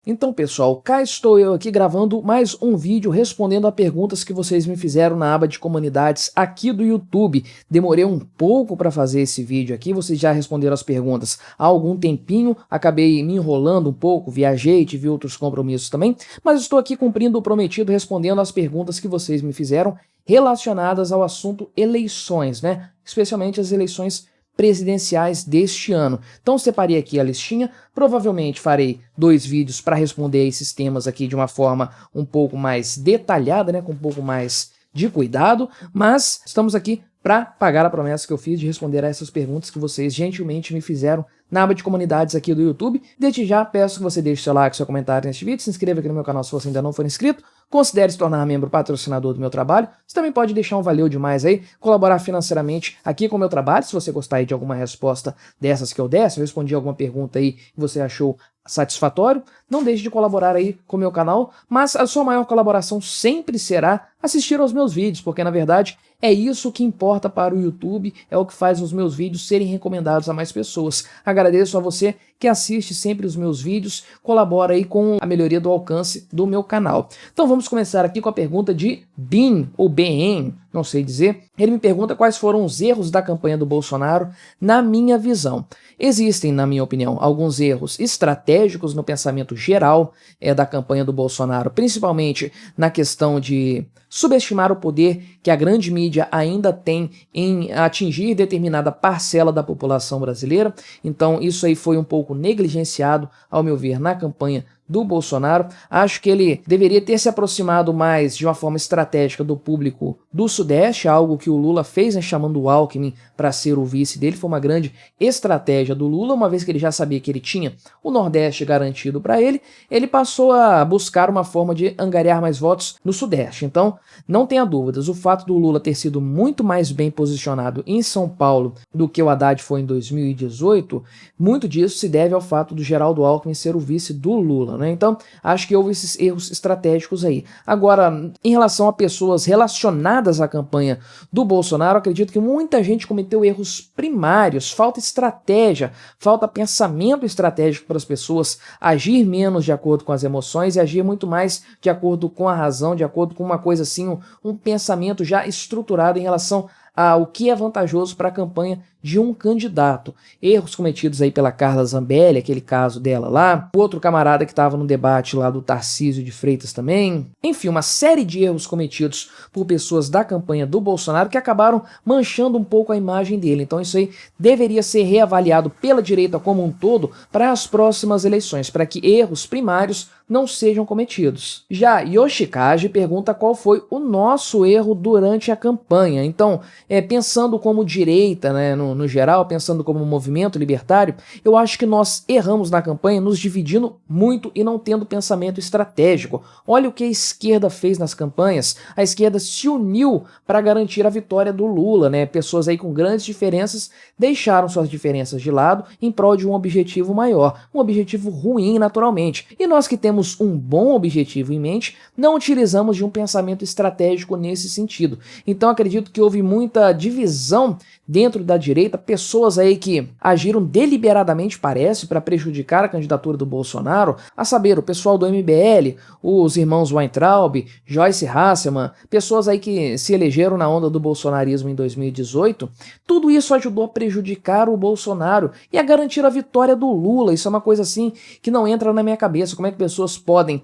Então, pessoal, cá estou eu aqui gravando mais um vídeo respondendo a perguntas que vocês me fizeram na aba de comunidades aqui do YouTube. Demorei um pouco para fazer esse vídeo aqui, vocês já responderam as perguntas há algum tempinho, acabei me enrolando um pouco, viajei, tive outros compromissos também, mas estou aqui cumprindo o prometido respondendo as perguntas que vocês me fizeram relacionadas ao assunto eleições, né? Especialmente as eleições presidenciais deste ano. Então separei aqui a listinha, provavelmente farei 2 vídeos para responder a esses temas aqui de uma forma um pouco mais detalhada, né, com um pouco mais de cuidado, mas estamos aqui para pagar a promessa que eu fiz de responder a essas perguntas que vocês gentilmente me fizeram na aba de comunidades aqui do YouTube. Desde já peço que você deixe seu like, seu comentário neste vídeo, se inscreva aqui no meu canal se você ainda não for inscrito, considere se tornar membro patrocinador do meu trabalho. Você também pode deixar um valeu demais aí, colaborar financeiramente aqui com o meu trabalho. Se você gostar aí de alguma resposta dessas que eu der, se eu respondi alguma pergunta aí que você achou satisfatório, não deixe de colaborar aí com o meu canal, mas a sua maior colaboração sempre será assistir aos meus vídeos, porque na verdade é isso que importa para o YouTube, é o que faz os meus vídeos serem recomendados a mais pessoas. Agradeço a você que assiste sempre os meus vídeos, colabora aí com a melhoria do alcance do meu canal. Então vamos começar aqui com a pergunta de Bin, ou BN, não sei dizer. Ele me pergunta quais foram os erros da campanha do Bolsonaro na minha visão. Existem, na minha opinião, alguns erros estratégicos no pensamento geral da campanha do Bolsonaro, principalmente na questão de subestimar o poder que a grande mídia ainda tem em atingir determinada parcela da população brasileira. Então isso aí foi um pouco negligenciado, ao meu ver, na campanha do Bolsonaro. Acho que ele deveria ter se aproximado mais de uma forma estratégica do público do Sudeste, algo que o Lula fez, né, chamando o Alckmin para ser o vice dele. Foi uma grande estratégia do Lula, uma vez que ele já sabia que ele tinha o Nordeste garantido para ele, ele passou a buscar uma forma de angariar mais votos no Sudeste. Então, não tenha dúvidas, o fato do Lula ter sido muito mais bem posicionado em São Paulo do que o Haddad foi em 2018, muito disso se deve ao fato do Geraldo Alckmin ser o vice do Lula, né? Então, acho que houve esses erros estratégicos aí. Agora, em relação a pessoas relacionadas à campanha do Bolsonaro, acredito que muita gente cometeu erros primários, falta estratégia, falta pensamento estratégico para as pessoas agir menos de acordo com as emoções e agir muito mais de acordo com a razão, de acordo com uma coisa assim, um pensamento já estruturado em relação ao que é vantajoso para a campanha de um candidato. Erros cometidos aí pela Carla Zambelli, aquele caso dela lá, outro camarada que estava no debate lá do Tarcísio de Freitas também. Enfim, uma série de erros cometidos por pessoas da campanha do Bolsonaro que acabaram manchando um pouco a imagem dele. Então isso aí deveria ser reavaliado pela direita como um todo para as próximas eleições, para que erros primários não sejam cometidos. Já Yoshikage pergunta qual foi o nosso erro durante a campanha. Então, pensando como direita, né, no geral, pensando como movimento libertário, eu acho que nós erramos na campanha nos dividindo muito e não tendo pensamento estratégico. Olha o que a esquerda fez nas campanhas. A esquerda se uniu para garantir a vitória do Lula, né? Pessoas aí com grandes diferenças deixaram suas diferenças de lado em prol de um objetivo maior, um objetivo ruim naturalmente. E nós que temos um bom objetivo em mente, não utilizamos de um pensamento estratégico nesse sentido. Então acredito que houve muita divisão dentro da direita, pessoas aí que agiram deliberadamente, parece, para prejudicar a candidatura do Bolsonaro, a saber, o pessoal do MBL, os irmãos Weintraub, Joyce Hasselman, pessoas aí que se elegeram na onda do bolsonarismo em 2018, tudo isso ajudou a prejudicar o Bolsonaro e a garantir a vitória do Lula. Isso é uma coisa assim que não entra na minha cabeça. Como é que pessoas podem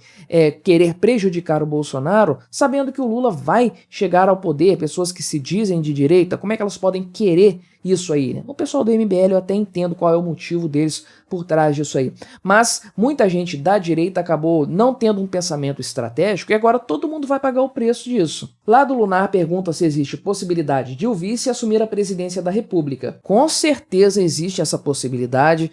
querer prejudicar o Bolsonaro sabendo que o Lula vai chegar ao poder? Pessoas que se dizem de direita, como é que elas podem querer isso aí, né? O pessoal do MBL eu até entendo qual é o motivo deles por trás disso aí, mas muita gente da direita acabou não tendo um pensamento estratégico e agora todo mundo vai pagar o preço disso. Lá do Lunar pergunta se existe possibilidade de o vice assumir a presidência da República. Com certeza existe essa possibilidade,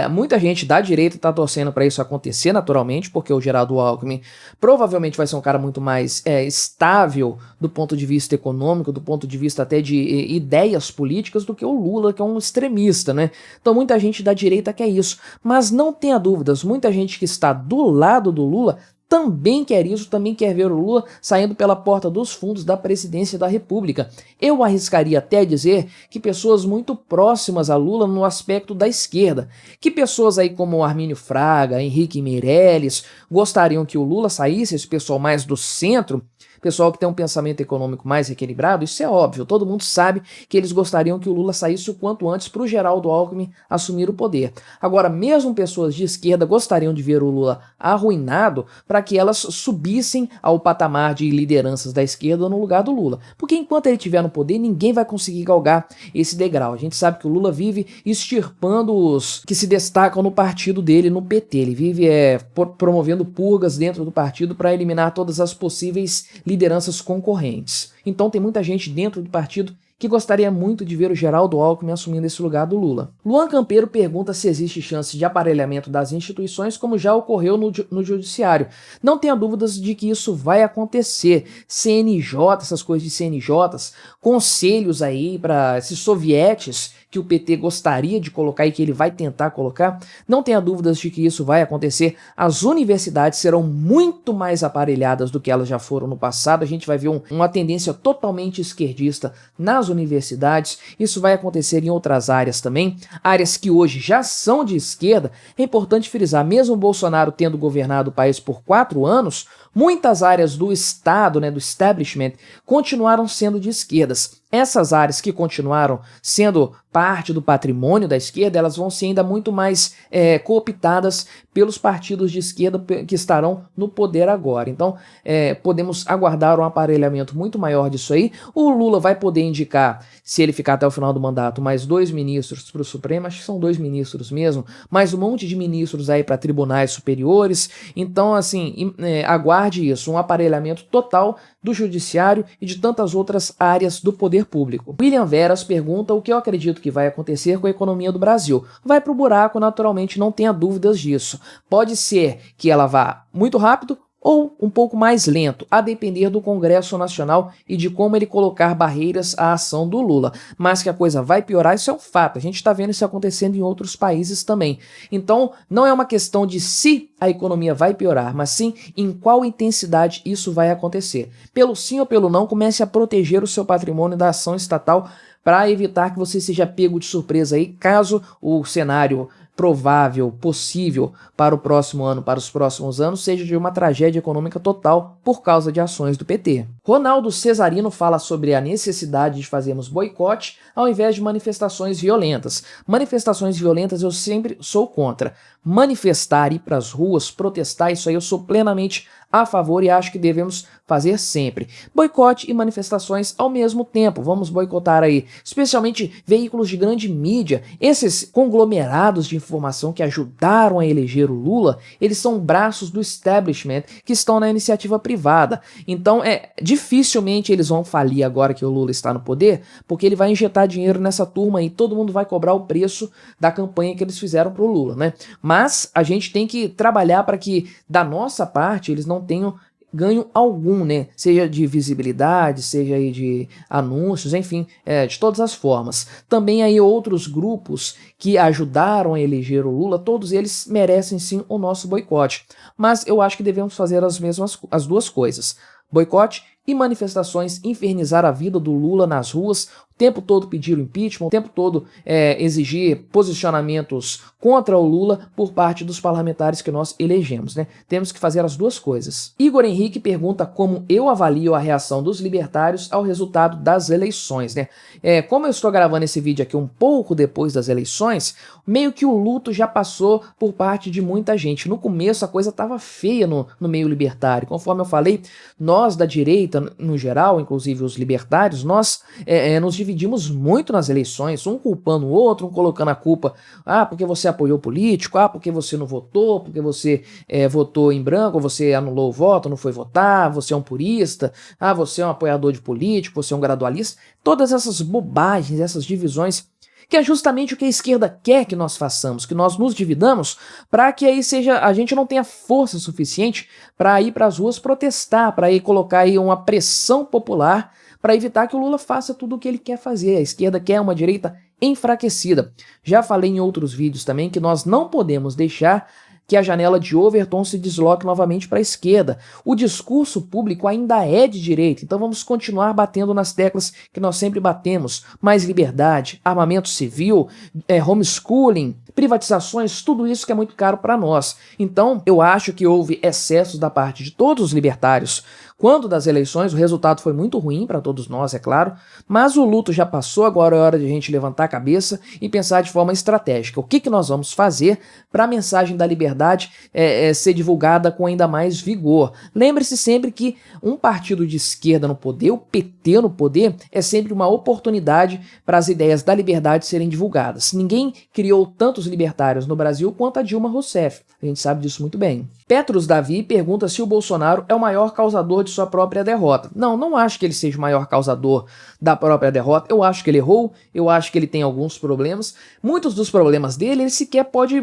muita gente da direita está torcendo para isso acontecer naturalmente, porque o Geraldo Alckmin provavelmente vai ser um cara muito mais estável do ponto de vista econômico, do ponto de vista até de ideias políticas do que o Lula, que é um extremista, né? Então muita gente da direita quer isso, mas não tenha dúvidas, muita gente que está do lado do Lula também quer isso, também quer ver o Lula saindo pela porta dos fundos da presidência da República. Eu arriscaria até dizer que pessoas muito próximas a Lula no aspecto da esquerda, que pessoas aí como Armínio Fraga, Henrique Meirelles, gostariam que o Lula saísse, esse pessoal mais do centro, pessoal que tem um pensamento econômico mais equilibrado, isso é óbvio, todo mundo sabe que eles gostariam que o Lula saísse o quanto antes para o Geraldo Alckmin assumir o poder. Agora, mesmo pessoas de esquerda gostariam de ver o Lula arruinado para que elas subissem ao patamar de lideranças da esquerda no lugar do Lula. Porque enquanto ele estiver no poder, ninguém vai conseguir galgar esse degrau. A gente sabe que o Lula vive extirpando os que se destacam no partido dele, no PT. Ele vive promovendo purgas dentro do partido para eliminar todas as possíveis lideranças concorrentes. Então tem muita gente dentro do partido que gostaria muito de ver o Geraldo Alckmin assumindo esse lugar do Lula. Luan Campeiro pergunta se existe chance de aparelhamento das instituições como já ocorreu no judiciário. Não tenha dúvidas de que isso vai acontecer. CNJ, essas coisas de CNJs, conselhos aí para esses sovietes que o PT gostaria de colocar e que ele vai tentar colocar, não tenha dúvidas de que isso vai acontecer. As universidades serão muito mais aparelhadas do que elas já foram no passado. A gente vai ver uma tendência totalmente esquerdista nas universidades. Isso vai acontecer em outras áreas também, áreas que hoje já são de esquerda. É importante frisar, mesmo o Bolsonaro tendo governado o país por 4 anos, muitas áreas do Estado, do establishment, continuaram sendo de esquerdas. Essas áreas que continuaram sendo parte do patrimônio da esquerda, elas vão ser ainda muito mais cooptadas pelos partidos de esquerda que estarão no poder agora. Então, podemos aguardar um aparelhamento muito maior disso aí. O Lula vai poder indicar, se ele ficar até o final do mandato, mais 2 ministros para o Supremo, acho que são 2 ministros mesmo, mais um monte de ministros aí para tribunais superiores. Então, assim, aguarde isso, um aparelhamento total do judiciário e de tantas outras áreas do poder público. William Veras pergunta o que eu acredito que vai acontecer com a economia do Brasil. Vai pro buraco, naturalmente, não tenha dúvidas disso. Pode ser que ela vá muito rápido ou um pouco mais lento, a depender do Congresso Nacional e de como ele colocar barreiras à ação do Lula. Mas que a coisa vai piorar, isso é um fato. A gente está vendo isso acontecendo em outros países também. Então, não é uma questão de se a economia vai piorar, mas sim em qual intensidade isso vai acontecer. Pelo sim ou pelo não, comece a proteger o seu patrimônio da ação estatal para evitar que você seja pego de surpresa aí, caso o cenário provável, possível para o próximo ano, para os próximos anos, seja de uma tragédia econômica total por causa de ações do PT. Ronaldo Cesarino fala sobre a necessidade de fazermos boicote ao invés de manifestações violentas. Manifestações violentas eu sempre sou contra. Manifestar, ir para as ruas, protestar, isso aí eu sou plenamente a favor e acho que devemos fazer sempre. Boicote e manifestações ao mesmo tempo. Vamos boicotar aí, especialmente veículos de grande mídia. Esses conglomerados de informação que ajudaram a eleger o Lula, eles são braços do establishment que estão na iniciativa privada. Então, dificilmente eles vão falir agora que o Lula está no poder, porque ele vai injetar dinheiro nessa turma e todo mundo vai cobrar o preço da campanha que eles fizeram pro Lula, né? Mas a gente tem que trabalhar para que, da nossa parte, eles não tenham ganho algum, né? Seja de visibilidade, seja aí de anúncios, enfim, de todas as formas. Também aí outros grupos que ajudaram a eleger o Lula, todos eles merecem sim o nosso boicote. Mas eu acho que devemos fazer as duas coisas. Boicote e manifestações, infernizar a vida do Lula nas ruas, o tempo todo pedir o impeachment, o tempo todo exigir posicionamentos contra o Lula por parte dos parlamentares que nós elegemos, né? Temos que fazer as duas coisas. Igor Henrique pergunta como eu avalio a reação dos libertários ao resultado das eleições, né? Como eu estou gravando esse vídeo aqui um pouco depois das eleições, meio que o luto já passou por parte de muita gente. No começo a coisa estava feia no meio libertário. Conforme eu falei, nós da direita, no geral, inclusive os libertários, nós nos dividimos muito nas eleições, um culpando o outro, um colocando a culpa, porque você apoiou o político, porque você não votou, porque você votou em branco, você anulou o voto, não foi votar, você é um purista, você é um apoiador de político, você é um gradualista. Todas essas bobagens, essas divisões, que é justamente o que a esquerda quer que nós façamos, que nós nos dividamos, para que aí a gente não tenha força suficiente para ir para as ruas protestar, para ir colocar aí uma pressão popular para evitar que o Lula faça tudo o que ele quer fazer. A esquerda quer uma direita enfraquecida. Já falei em outros vídeos também que nós não podemos deixar que a janela de Overton se desloque novamente para a esquerda. O discurso público ainda é de direita, então vamos continuar batendo nas teclas que nós sempre batemos. Mais liberdade, armamento civil, homeschooling, privatizações, tudo isso que é muito caro para nós. Então, eu acho que houve excessos da parte de todos os libertários. Quando das eleições, o resultado foi muito ruim para todos nós, é claro, mas o luto já passou, agora é hora de a gente levantar a cabeça e pensar de forma estratégica. O que nós vamos fazer para a mensagem da liberdade ser divulgada com ainda mais vigor? Lembre-se sempre que um partido de esquerda no poder, o PT no poder, é sempre uma oportunidade para as ideias da liberdade serem divulgadas. Ninguém criou tantos libertários no Brasil quanto a Dilma Rousseff. A gente sabe disso muito bem. Petros Davi pergunta se o Bolsonaro é o maior causador de sua própria derrota. Não acho que ele seja o maior causador da própria derrota. Eu acho que ele errou, eu acho que ele tem alguns problemas. Muitos dos problemas dele ele sequer pode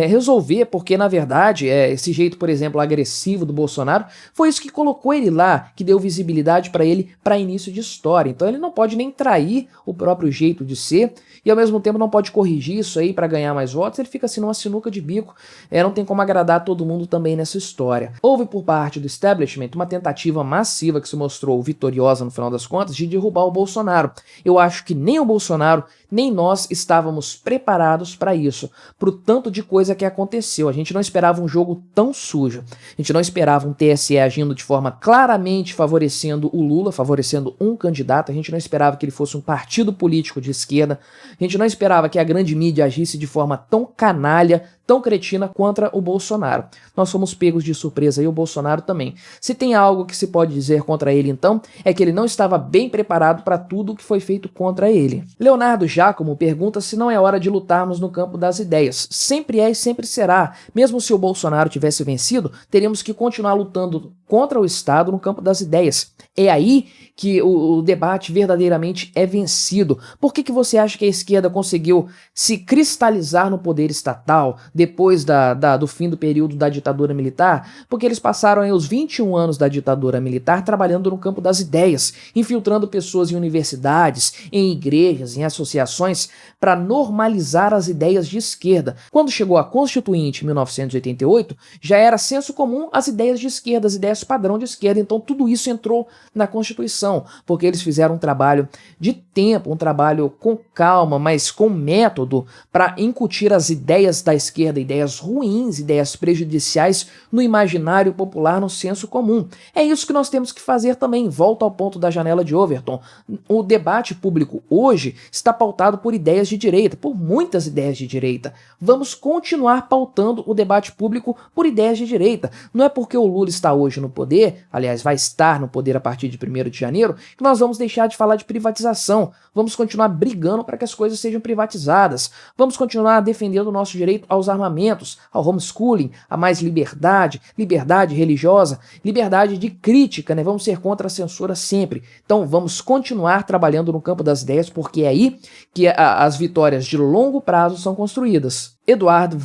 resolver, porque na verdade esse jeito, por exemplo, agressivo do Bolsonaro foi isso que colocou ele lá, que deu visibilidade para ele para início de história. Então ele não pode nem trair o próprio jeito de ser e ao mesmo tempo não pode corrigir isso aí para ganhar mais votos. Ele fica assim numa sinuca de bico, não tem como agradar todo mundo também nessa história. Houve por parte do establishment uma tentativa massiva que se mostrou vitoriosa no final das contas de derrubar o Bolsonaro. Eu acho que nem o Bolsonaro nem nós estávamos preparados para isso, pro tanto de coisa que aconteceu. A gente não esperava um jogo tão sujo, a gente não esperava um TSE agindo de forma claramente favorecendo o Lula, favorecendo um candidato, a gente não esperava que ele fosse um partido político de esquerda, a gente não esperava que a grande mídia agisse de forma tão canalha, tão cretina contra o Bolsonaro. Nós fomos pegos de surpresa e o Bolsonaro também. Se tem algo que se pode dizer contra ele então, é que ele não estava bem preparado para tudo que foi feito contra ele. Leonardo Giacomo pergunta se não é hora de lutarmos no campo das ideias. Sempre é e sempre será. Mesmo se o Bolsonaro tivesse vencido, teríamos que continuar lutando contra o Estado no campo das ideias. É aí que o debate verdadeiramente é vencido. Por que você acha que a esquerda conseguiu se cristalizar no poder estatal depois do fim do período da ditadura militar? Porque eles passaram aí os 21 anos da ditadura militar trabalhando no campo das ideias, infiltrando pessoas em universidades, em igrejas, em associações, para normalizar as ideias de esquerda. Quando chegou a Constituinte em 1988, já era senso comum as ideias de esquerda, as ideias padrão de esquerda, então tudo isso entrou na Constituição, porque eles fizeram um trabalho de tempo, um trabalho com calma, mas com método, para incutir as ideias da esquerda, ideias ruins, ideias prejudiciais no imaginário popular, no senso comum. É isso que nós temos que fazer também. Volta ao ponto da janela de Overton. O debate público hoje está pautado por ideias de direita, por muitas ideias de direita. Vamos continuar pautando o debate público por ideias de direita. Não é porque o Lula está hoje no poder, aliás, vai estar no poder a partir de 1º de janeiro, que nós vamos deixar de falar de privatização. Vamos continuar brigando para que as coisas sejam privatizadas. Vamos continuar defendendo o nosso direito aos armamentos, ao homeschooling, a mais liberdade, liberdade religiosa, liberdade de crítica, né? Vamos ser contra a censura sempre. Então vamos continuar trabalhando no campo das ideias, porque é aí que as vitórias de longo prazo são construídas. Eduardo,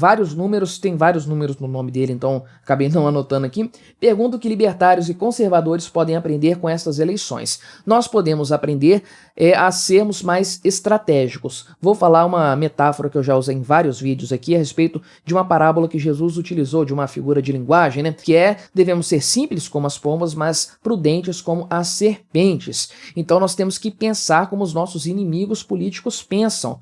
tem vários números no nome dele, então acabei não anotando aqui. Pergunta o que libertários e conservadores podem aprender com estas eleições. Nós podemos aprender a sermos mais estratégicos. Vou falar uma metáfora que eu já usei em vários vídeos aqui a respeito de uma parábola que Jesus utilizou, de uma figura de linguagem, né? Que devemos ser simples como as pombas, mas prudentes como as serpentes. Então nós temos que pensar como os nossos inimigos políticos pensam.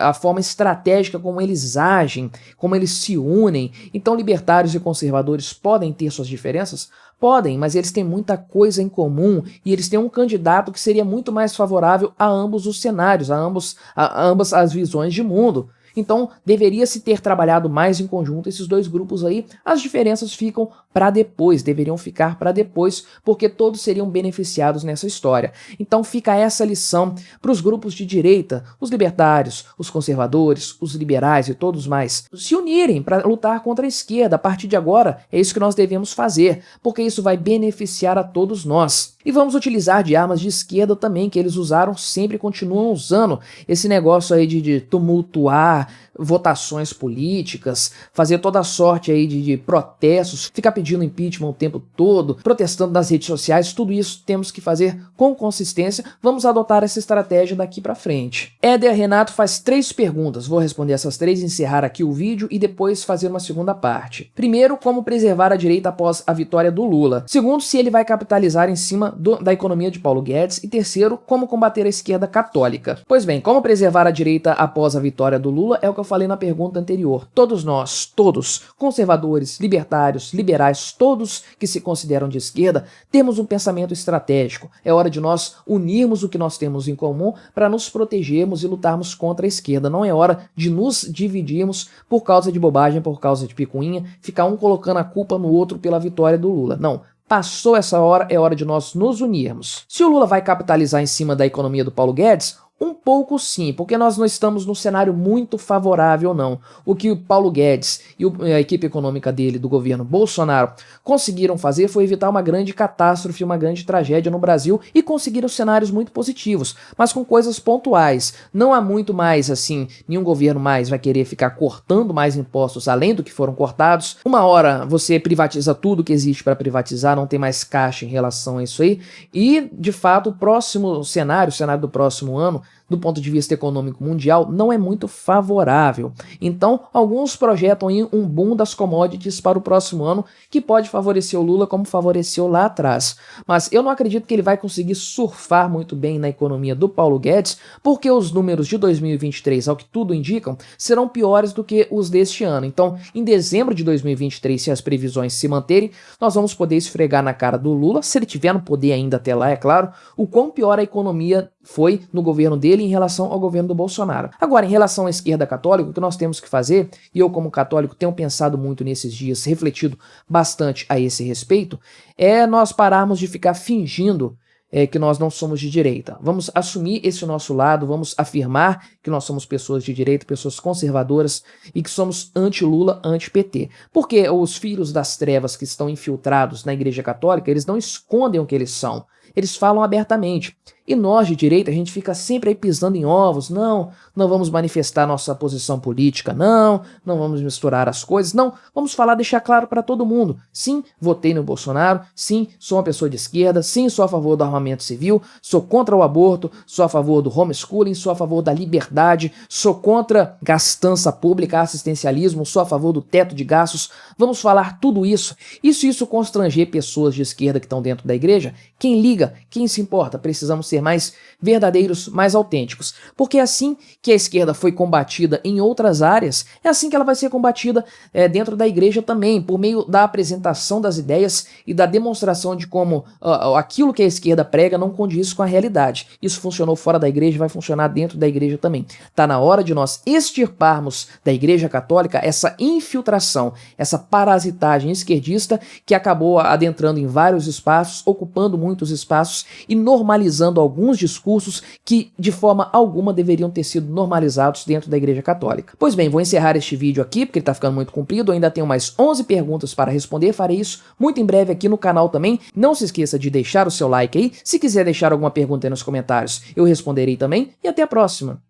A forma estratégica como eles agem, como eles se unem. Então libertários e conservadores podem ter suas diferenças? Podem, mas eles têm muita coisa em comum e eles têm um candidato que seria muito mais favorável a ambos os cenários, a ambas as visões de mundo. Então, deveria-se ter trabalhado mais em conjunto esses dois grupos aí. As diferenças ficam para depois, deveriam ficar para depois, porque todos seriam beneficiados nessa história. Então fica essa lição para os grupos de direita, os libertários, os conservadores, os liberais e todos mais, se unirem para lutar contra a esquerda. A partir de agora, é isso que nós devemos fazer, porque isso vai beneficiar a todos nós. E vamos utilizar de armas de esquerda também, que eles usaram sempre e continuam usando. Esse negócio aí de tumultuar, criar votações políticas, fazer toda a sorte aí de protestos, ficar pedindo impeachment o tempo todo, protestando nas redes sociais, tudo isso temos que fazer com consistência. Vamos adotar essa estratégia daqui pra frente. Éder Renato faz 3 perguntas, vou responder essas 3, encerrar aqui o vídeo e depois fazer uma segunda parte. Primeiro, como preservar a direita após a vitória do Lula. Segundo, se ele vai capitalizar em cima da economia de Paulo Guedes. E terceiro, como combater a esquerda católica. Pois bem, como preservar a direita após a vitória do Lula é o que eu falei na pergunta anterior. Todos nós, todos, conservadores, libertários, liberais, todos que se consideram de esquerda, temos um pensamento estratégico. É hora de nós unirmos o que nós temos em comum para nos protegermos e lutarmos contra a esquerda. Não é hora de nos dividirmos por causa de bobagem, por causa de picuinha, ficar um colocando a culpa no outro pela vitória do Lula. Não. Passou essa hora, é hora de nós nos unirmos. Se o Lula vai capitalizar em cima da economia do Paulo Guedes, um pouco sim, porque nós não estamos num cenário muito favorável não. O que o Paulo Guedes e a equipe econômica dele, do governo Bolsonaro, conseguiram fazer foi evitar uma grande catástrofe, uma grande tragédia no Brasil e conseguiram cenários muito positivos, mas com coisas pontuais. Não há muito mais, assim, nenhum governo mais vai querer ficar cortando mais impostos além do que foram cortados. Uma hora você privatiza tudo que existe para privatizar, não tem mais caixa em relação a isso aí, e de fato o próximo cenário, o cenário do próximo ano, do ponto de vista econômico mundial, não é muito favorável. Então, alguns projetam aí um boom das commodities para o próximo ano, que pode favorecer o Lula como favoreceu lá atrás. Mas eu não acredito que ele vai conseguir surfar muito bem na economia do Paulo Guedes, porque os números de 2023, ao que tudo indicam, serão piores do que os deste ano. Então, em dezembro de 2023, se as previsões se manterem, nós vamos poder esfregar na cara do Lula, se ele tiver no poder ainda até lá, é claro, o quão pior a economia foi no governo dele em relação ao governo do Bolsonaro. Agora, em relação à esquerda católica, o que nós temos que fazer, e eu como católico tenho pensado muito nesses dias, refletido bastante a esse respeito, é nós pararmos de ficar fingindo que nós não somos de direita. Vamos assumir esse nosso lado, vamos afirmar que nós somos pessoas de direita, pessoas conservadoras e que somos anti-Lula, anti-PT. Porque os filhos das trevas que estão infiltrados na Igreja Católica, eles não escondem o que eles são, eles falam abertamente. E nós de direita, a gente fica sempre aí pisando em ovos, não vamos manifestar nossa posição política, não vamos misturar as coisas, não, vamos falar, deixar claro para todo mundo, sim, votei no Bolsonaro, sim, sou uma pessoa de esquerda, sim, sou a favor do armamento civil, sou contra o aborto, sou a favor do homeschooling, sou a favor da liberdade, sou contra gastança pública, assistencialismo, sou a favor do teto de gastos, vamos falar tudo isso. E se isso constranger pessoas de esquerda que estão dentro da igreja, quem liga, quem se importa, precisamos ser mais verdadeiros, mais autênticos. Porque é assim que a esquerda foi combatida em outras áreas, é assim que ela vai ser combatida dentro da igreja também, por meio da apresentação das ideias e da demonstração de como aquilo que a esquerda prega não condiz com a realidade. Isso funcionou fora da igreja, vai funcionar dentro da igreja também. Tá na hora de nós extirparmos da Igreja Católica essa infiltração, essa parasitagem esquerdista que acabou adentrando em vários espaços, ocupando muitos espaços e normalizando alguns discursos que de forma alguma deveriam ter sido normalizados dentro da Igreja Católica. Pois bem, vou encerrar este vídeo aqui porque ele está ficando muito comprido, ainda tenho mais 11 perguntas para responder, farei isso muito em breve aqui no canal também. Não se esqueça de deixar o seu like aí, se quiser deixar alguma pergunta aí nos comentários eu responderei também e até a próxima.